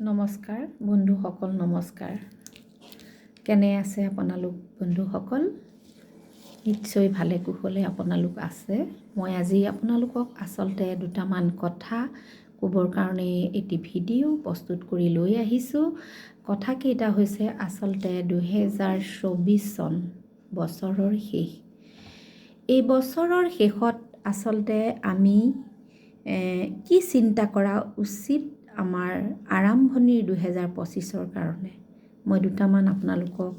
নমস্কাৰ বন্ধুসকল, নমস্কাৰ। কেনে আছে আপোনালোক বন্ধুসকল? নিশ্চয় ভালে কুশলে আপোনালোক আছে। মই আজি আপোনালোকক আচলতে দুটামান কথা ক'বৰ কাৰণে এটি ভিডিঅ' প্ৰস্তুত কৰি লৈ আহিছোঁ। কথাকেইটা হৈছে আচলতে 2024 চন বছৰৰ শেষ। এই বছৰৰ শেষত আচলতে আমি কি চিন্তা কৰা উচিত আমাৰ আৰম্ভণিৰ 2025ৰ কাৰণে। মই দুটামান আপোনালোকক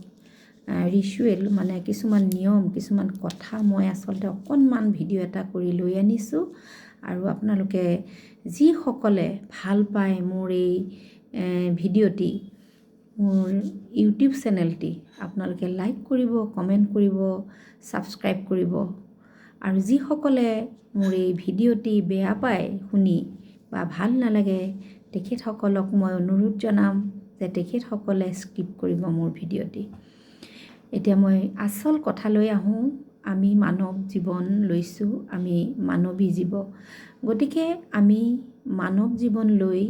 ৰিচুৱেল কিছুমান নিয়ম, কিছুমান কথা মই আচলতে অকণমান ভিডিঅ' এটা কৰি লৈ আনিছোঁ। আৰু আপোনালোকে যিসকলে ভাল পায় মোৰ এই ভিডিঅ'টি, মোৰ ইউটিউব চেনেলটি, আপোনালোকে লাইক কৰিব, কমেণ্ট কৰিব, ছাবস্ক্ৰাইব কৰিব। আৰু যিসকলে মোৰ এই ভিডিঅ'টি বেয়া পায় শুনি বা ভাল নালাগে, তেখেতসকলক মই অনুৰোধ জনাম যে তেখেতসকলে স্কিপ কৰিব মোৰ ভিডিঅ'টি। এতিয়া মই আচল কথালৈ আহোঁ। আমি মানৱ জীৱন লৈছোঁ, আমি মানৱী জীৱ। গতিকে আমি মানৱ জীৱন লৈ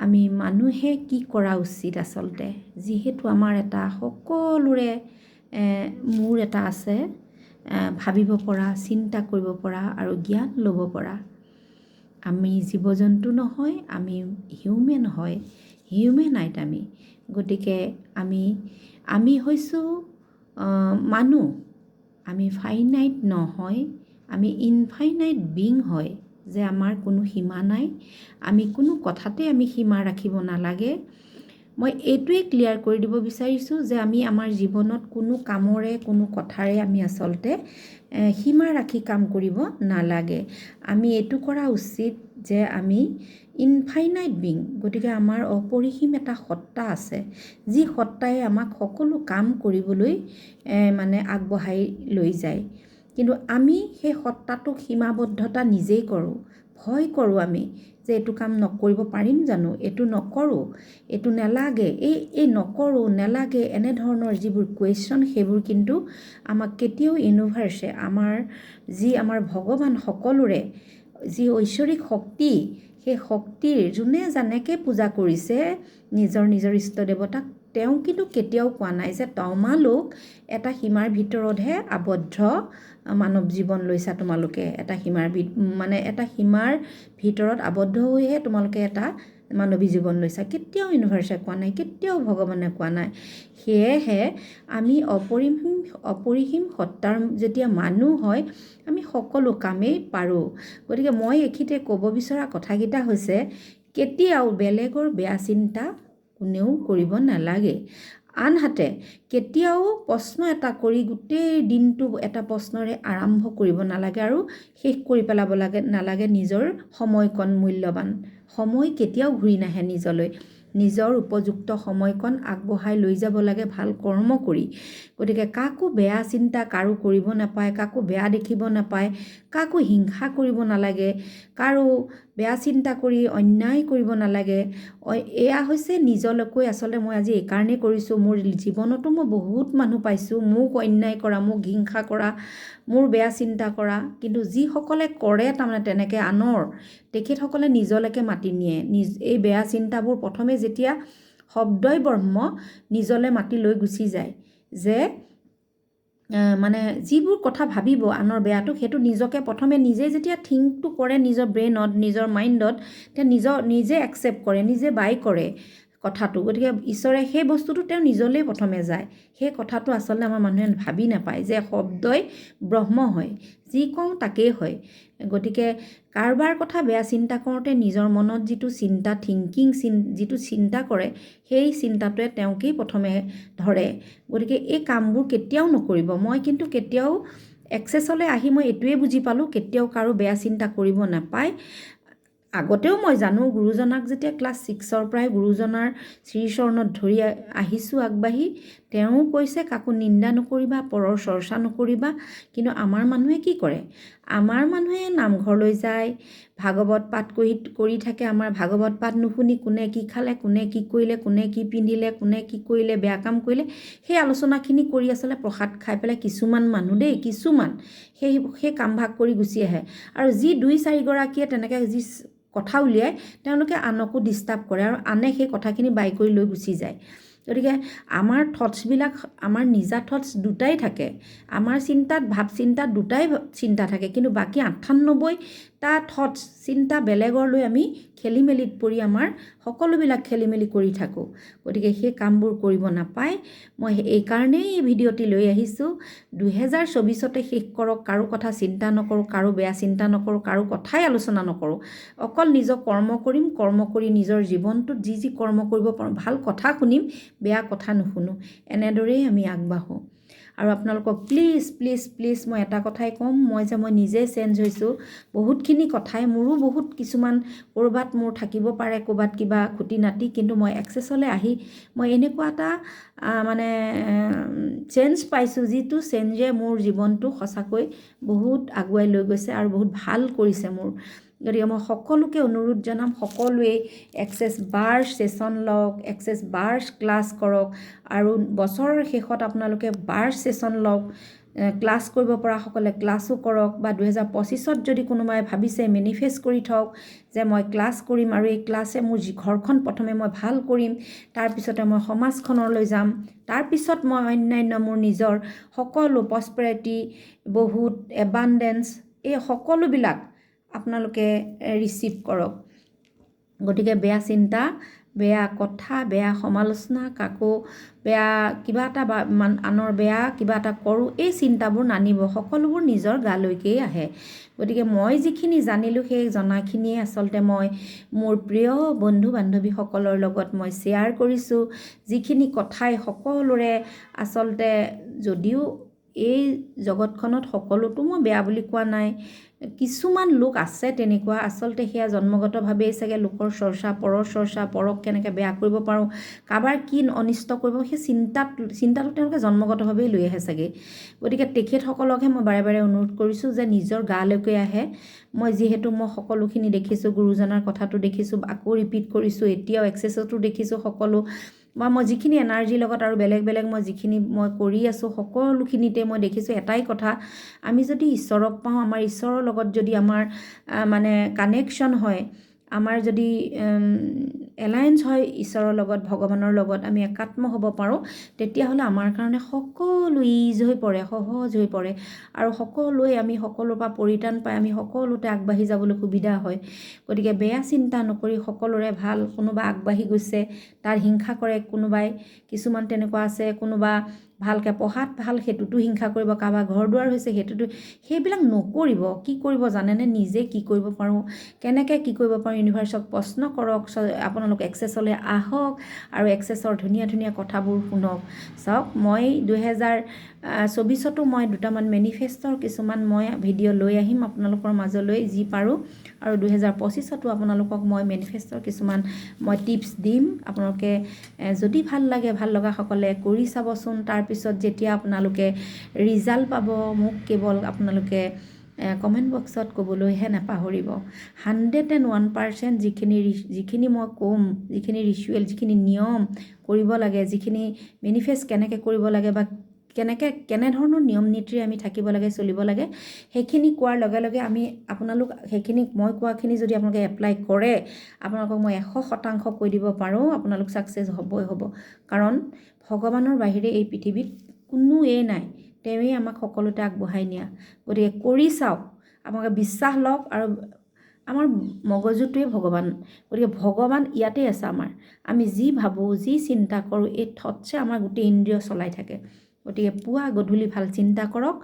আমি মানুহে কি কৰা উচিত আচলতে, যিহেতু আমাৰ এটা সকলোৰে মূৰ এটা আছে, ভাবিব পৰা, চিন্তা কৰিব পৰা আৰু জ্ঞান ল'ব পৰা। আমি জীৱ জন্তু নহয়, আমি হিউমেন হয়, হিউমেনাইট আমি। গতিকে আমি হৈছোঁ মানুহ। আমি ফাইনাইট নহয়, আমি ইনফাইনাইট বিং হয়, যে আমাৰ কোনো সীমা নাই। আমি কোনো কথাতে আমি সীমা ৰাখিব নালাগে। মই এইটোৱে ক্লিয়াৰ কৰি দিব বিচাৰিছোঁ যে আমি আমাৰ জীৱনত কোনো কামৰে, কোনো কথাৰে আমি আচলতে সীমা ৰাখি কাম কৰিব নালাগে। আমি এইটো কৰা উচিত যে আমি ইনফাইনাইট বিং। গতিকে আমাৰ অপৰিসীম এটা সত্তা আছে, যি সত্তাই আমাক সকলো কাম কৰিবলৈ আগবঢ়াই লৈ যায়। কিন্তু আমি সেই সত্তাটোক সীমাবদ্ধতা নিজেই কৰোঁ। ভয় কৰোঁ আমি যে এইটো কাম নকৰিব পাৰিম জানো, এইটো নকৰোঁ, এইটো নেলাগে, এই নকৰোঁ, নেলাগে, এনেধৰণৰ যিবোৰ কুৱেশ্যন, সেইবোৰ কিন্তু আমাক কেতিয়াও ইউনিভাৰ্ছে, আমাৰ ভগৱান সকলোৰে যি ঐশ্বৰিক শক্তি, সেই শক্তিৰ যোনে যেনেকৈ পূজা কৰিছে নিজৰ নিজৰ ইষ্ট দেৱতাক, তেওঁ কিন্তু কেতিয়াও কোৱা নাই যে তোমালোক এটা সীমাৰ ভিতৰতহে আবদ্ধ মানৱ জীৱন লৈছা। তোমালোকে এটা সীমাৰ ভিতৰত আবদ্ধ হৈহে তোমালোকে এটা মানৱী জীৱন লৈছা। কেতিয়াও ইউনিভাৰ্ছে কোৱা নাই, কেতিয়াও ভগৱানে কোৱা নাই। সেয়েহে আমি অপৰিসীম সত্তাৰ যেতিয়া মানুহ হয়, আমি সকলো কামেই পাৰোঁ। গতিকে মই এইখিনিতে ক'ব বিচৰা কথাকেইটা হৈছে, কেতিয়াও বেলেগৰ বেয়া চিন্তা কোনেও কৰিব নালাগে। আনহাতে কেতিয়াও প্ৰশ্ন এটা কৰি গোটেই দিনটো এটা প্ৰশ্নৰে আৰম্ভ কৰিব নালাগে আৰু শেষ কৰি পেলাব নালাগে নিজৰ সময়কণ মূল্যৱান। সময় কেতিয়াও ঘূৰি নাহে নিজলৈ। নিজৰ উপযুক্ত সময়কণ আগবঢ়াই লৈ যাব লাগে ভাল কৰ্ম কৰি। গতিকে কাকো বেয়া চিন্তা কাৰো কৰিব নাপায়, কাকো বেয়া দেখিব নাপায়, কাকো হিংসা কৰিব নালাগে, কাৰো বেয়া চিন্তা কৰি অন্যায় কৰিব নালাগে। এয়া হৈছে নিজলৈকৈ আচলতে মই আজি এইকাৰণেই কৰিছোঁ, মোৰ জীৱনতো মই বহুত মানুহ পাইছোঁ মোক অন্যায় কৰা, মোক হিংসা কৰা, মোৰ বেয়া চিন্তা কৰা। কিন্তু যিসকলে কৰে তেনেকৈ আনৰ, তেখেতসকলে নিজলৈকে মাতি নিয়ে। এই বেয়া চিন্তাবোৰ প্ৰথমে যেতিয়া শব্দই ব্ৰহ্ম নিজলৈ মাতি লৈ গুচি যায়, যে যিবোৰ কথা ভাবিব আনৰ বেয়াটো, সেইটো নিজকে প্ৰথমে নিজে যেতিয়া থিংকটো কৰে নিজৰ ব্ৰেইনত, নিজৰ মাইণ্ডত, তেতিয়া নিজে একচেপ্ট কৰে, নিজে বাই কৰে কথাটো। গতিকে ঈশ্বৰে সেই বস্তুটো তেওঁ নিজলৈ প্ৰথমে যায়। সেই কথাটো আচলতে আমাৰ মানুহে ভাবি নাপায় যে শব্দই ব্ৰহ্ম হয়, যি কওঁ তাকেই হয়। গতিকে কাৰোবাৰ কথা বেয়া চিন্তা কৰোঁতে নিজৰ মনত যিটো চিন্তা, যিটো চিন্তা কৰে, সেই চিন্তাটোৱে তেওঁকেই প্ৰথমে ধৰে। গতিকে এই কামবোৰ কেতিয়াও নকৰিব। মই কিন্তু কেতিয়াও এক্সেছলৈ আহি মই এইটোৱে বুজি পালোঁ, কেতিয়াও কাৰো বেয়া চিন্তা কৰিব নাপায়। আগতেও মই জানো, গুৰুজনাক যেতিয়া ক্লাছ 6ৰ পৰাই গুৰুজনাৰ শ্ৰীচৰণত ধৰি আহিছোঁ আগবাঢ়ি, তেওঁ কৈছে কাকো নিন্দা নকৰিবা, পৰৰ চৰ্চা নকৰিবা। কিন্তু আমাৰ মানুহে কি কৰে, আমাৰ মানুহে নামঘৰলৈ যায়, ভাগৱত পাঠ কৰি থাকে। আমাৰ ভাগৱত পাঠ নুশুনি কোনে কি খালে, কোনে কি কৰিলে, কোনে কি পিন্ধিলে, কোনে কি কৰিলে, বেয়া কাম কৰিলে, সেই আলোচনাখিনি কৰি আচলতে প্ৰসাদ খাই পেলাই কিছুমান মানুহ দেই, কিছুমান সেই কামভাগ কৰি গুচি আহে। আৰু যি 2-4গৰাকীয়ে তেনেকৈ যি কথা উলিয়ায়, তেওঁলোকে আনকো ডিষ্টাৰ্ব কৰে আৰু আনে সেই কথাখিনি বাই কৰি লৈ গুচি যায়। গতিকে আমাৰ থটছবিলাক, আমাৰ নিজা থটছ দুটাই থাকে, আমাৰ চিন্তাত ভাৱ চিন্তাত দুটাই চিন্তা থাকে, কিন্তু বাকী 98টা থটছ চিন্তা বেলেগৰ লৈ আমি খেলি মেলিত পৰি আমাৰ সকলোবিলাক খেলি মেলি কৰি থাকোঁ। গতিকে সেই কামবোৰ কৰিব নাপায়। মই এইকাৰণেই এই ভিডিঅ'টি লৈ আহিছোঁ। 2024তে শেষ কৰক, কাৰো কথা চিন্তা নকৰোঁ, কাৰো বেয়া চিন্তা নকৰোঁ, কাৰো কথাই আলোচনা নকৰোঁ, অকল নিজৰ কৰ্ম কৰিম, কৰ্ম কৰি নিজৰ জীৱনটোত যি যি কৰ্ম কৰিব পাৰোঁ, ভাল কথা শুনিম, বেয়া কথা নুশুনো, এনেদৰেই আমি আগবাঢ়োঁ। আৰু আপোনালোকক প্লিজ প্লিজ প্লিজ মই এটা কথাই ক'ম, মই নিজে চেঞ্জ হৈছোঁ বহুতখিনি কথাই, মোৰো বহুত কিছুমান ক'ৰবাত মোৰ থাকিব পাৰে, ক'ৰবাত কিবা খুটি নাটি, কিন্তু মই এক্সেছলৈ আহি মই এনেকুৱা এটা মানে চেঞ্জ পাইছোঁ, যিটো চেঞ্জে মোৰ জীৱনটো সঁচাকৈ বহুত আগুৱাই লৈ গৈছে আৰু বহুত ভাল কৰিছে মোৰ। গতিকে মই সকলোকে অনুৰোধ জনাম, সকলোৱে এক্সেছ বাৰ ছেশ্যন লওক, এক্সেছ বাৰ ক্লাছ কৰক, আৰু বছৰৰ শেষত আপোনালোকে বাৰ ছেশ্যন লওক। ক্লাছ কৰিব পৰা সকলে ক্লাছো কৰক, বা 2025ত যদি কোনোবাই ভাবিছে মেনিফেষ্ট কৰি থওক যে মই ক্লাছ কৰিম, আৰু এই ক্লাছে মোৰ ঘৰখন প্ৰথমে মই ভাল কৰিম, তাৰপিছতে মই সমাজখনলৈ যাম, তাৰপিছত মই অন্যান্য মোৰ নিজৰ সকলো প্ৰস্পেৰিটি, বহুত এবাণ্ডেঞ্চ, এই সকলোবিলাক আপোনালোকে ৰিচিভ কৰক। গতিকে বেয়া চিন্তা, বেয়া কথা, বেয়া সমালোচনা, কাকো বেয়া কিবা এটা আনৰ বেয়া কিবা এটা কৰোঁ, এই চিন্তাবোৰ নানিব, সকলোবোৰ নিজৰ গালৈকেই আহে। গতিকে মই যিখিনি জানিলোঁ সেই জনাখিনিয়ে আচলতে মই মোৰ প্ৰিয় বন্ধু বান্ধৱীসকলৰ লগত মই শ্বেয়াৰ কৰিছোঁ। যিখিনি কথাই সকলোৰে আচলতে, যদিও এই জগতখনত সকলোতো মই বেয়া বুলি কোৱা নাই, কিছুমান লোক আছে তেনেকুৱা, আচলতে সেয়া জন্মগতভাৱেই চাগে লোকৰ চৰ্চা, পৰৰ চৰ্চা, পৰক কেনেকৈ বেয়া কৰিব পাৰোঁ, কাৰোবাৰ কি অনিষ্ট কৰিব, সেই চিন্তাটো তেওঁলোকে জন্মগতভাৱেই লৈ আহে চাগে। গতিকে তেখেতসকলকহে মই বাৰে বাৰে অনুৰোধ কৰিছোঁ যে নিজৰ গালৈকে আহে। মই যিহেতু মই সকলোখিনি দেখিছোঁ, গুৰুজনাৰ কথাটো দেখিছোঁ, আকৌ ৰিপিট কৰিছোঁ, এতিয়াও এক্সেছতো দেখিছোঁ সকলো, বা মই যিখিনি এনাৰ্জিৰ লগত আৰু বেলেগ বেলেগ মই যিখিনি মই কৰি আছোঁ, সকলোখিনিতে মই দেখিছোঁ এটাই কথা, আমি যদি ঈশ্বৰক পাওঁ, আমাৰ ঈশ্বৰৰ লগত যদি আমাৰ মানে কানেকশ্যন হয়, আমাৰ যদি এলায়েঞ্চ হয় ঈশ্বৰৰ লগত, ভগৱানৰ লগত আমি একাত্ম হ'ব পাৰোঁ, তেতিয়াহ'লে আমাৰ কাৰণে সকলো ইজ হৈ পৰে, সহজ হৈ পৰে, আৰু সকলোৱে আমি সকলোৰ পৰা পৰিত্ৰাণ পাই আমি সকলোতে আগবাঢ়ি যাবলৈ সুবিধা হয়। গতিকে বেয়া চিন্তা নকৰি সকলোৰে ভাল, কোনোবা আগবাঢ়ি গৈছে তাৰ হিংসা কৰে কোনোবাই, কিছুমান তেনেকুৱা আছে, কোনোবা ভালকৈ পঢ়াত ভাল সেইটোতো হিংসা কৰিব, কাৰোবাৰ ঘৰ দুৱাৰ হৈছে সেইটোতো, সেইবিলাক নকৰিব। কি কৰিব জানেনে? নিজে কি কৰিব পাৰোঁ, কেনেকৈ কি কৰিব পাৰোঁ, ইউনিভাৰ্চক প্ৰশ্ন কৰক। আপোনালোক এক্সেছলৈ আহক আৰু এক্সেছৰ ধুনীয়া ধুনীয়া কথাবোৰ শুনক। চাওক, মই 2024তো মই দুটামান মেনিফেষ্টৰ কিছুমান মই ভিডিঅ' লৈ আহিম আপোনালোকৰ মাজলৈ যি পাৰোঁ, আৰু 2025তো আপোনালোকক মই মেনিফেষ্টৰ কিছুমান মই টিপছ দিম। আপোনালোকে যদি ভাল লাগে, ভাল লগাসকলে কৰি চাবচোন। তাৰপিছত যেতিয়া আপোনালোকে ৰিজাল্ট পাব, মোক কেৱল আপোনালোকে কমেণ্ট বক্সত ক'বলৈহে নাপাহৰিব। 101% যিখিনি মই ক'ম, যিখিনি ৰিচুৱেল, যিখিনি নিয়ম কৰিব লাগে, যিখিনি মেনিফেষ্ট কেনেকৈ কৰিব লাগে, বা কেনেধৰণৰ নিয়ম নীতিৰে আমি থাকিব লাগে, চলিব লাগে, সেইখিনি কোৱাৰ লগে লগে আপোনালোক সেইখিনি মই কোৱাখিনি যদি আপোনালোকে এপ্লাই কৰে, আপোনালোকক মই 100% কৈ দিব পাৰোঁ আপোনালোক ছাকচেছ হ'বই হ'ব। কাৰণ ভগৱানৰ বাহিৰে এই পৃথিৱীত কোনোৱেই নাই, তেওঁৱেই আমাক সকলোতে আগবঢ়াই নিয়া। গতিকে কৰি চাওক, আপোনালোকে বিশ্বাস লওক, আৰু আমাৰ মগজুটোৱে ভগৱান। গতিকে ভগৱান ইয়াতেই আছে আমাৰ। আমি যি ভাবোঁ, যি চিন্তা কৰোঁ, এই থটছে আমাৰ গোটেই ইন্দ্ৰিয় চলাই থাকে। গতিকে পুৱা গধূলি ভাল চিন্তা কৰক,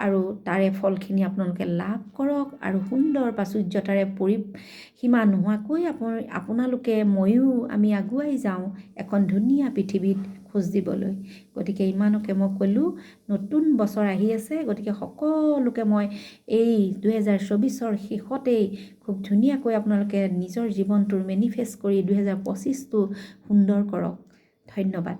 আৰু তাৰে ফলখিনি আপোনালোকে লাভ কৰক, আৰু সুন্দৰ প্ৰাচুৰ্যতাৰে সীমা নোহোৱাকৈ আপোনালোকে, ময়ো, আমি আগুৱাই যাওঁ এখন ধুনীয়া পৃথিৱীত খোজ দিবলৈ। গতিকে ইমানকে মই ক'লোঁ। নতুন বছৰ আহি আছে, গতিকে সকলোকে মই এই 2024ৰ শেষতেই খুব ধুনীয়াকৈ আপোনালোকে নিজৰ জীৱনটোৰ মেনিফেষ্ট কৰি 2025টো সুন্দৰ কৰক। ধন্যবাদ।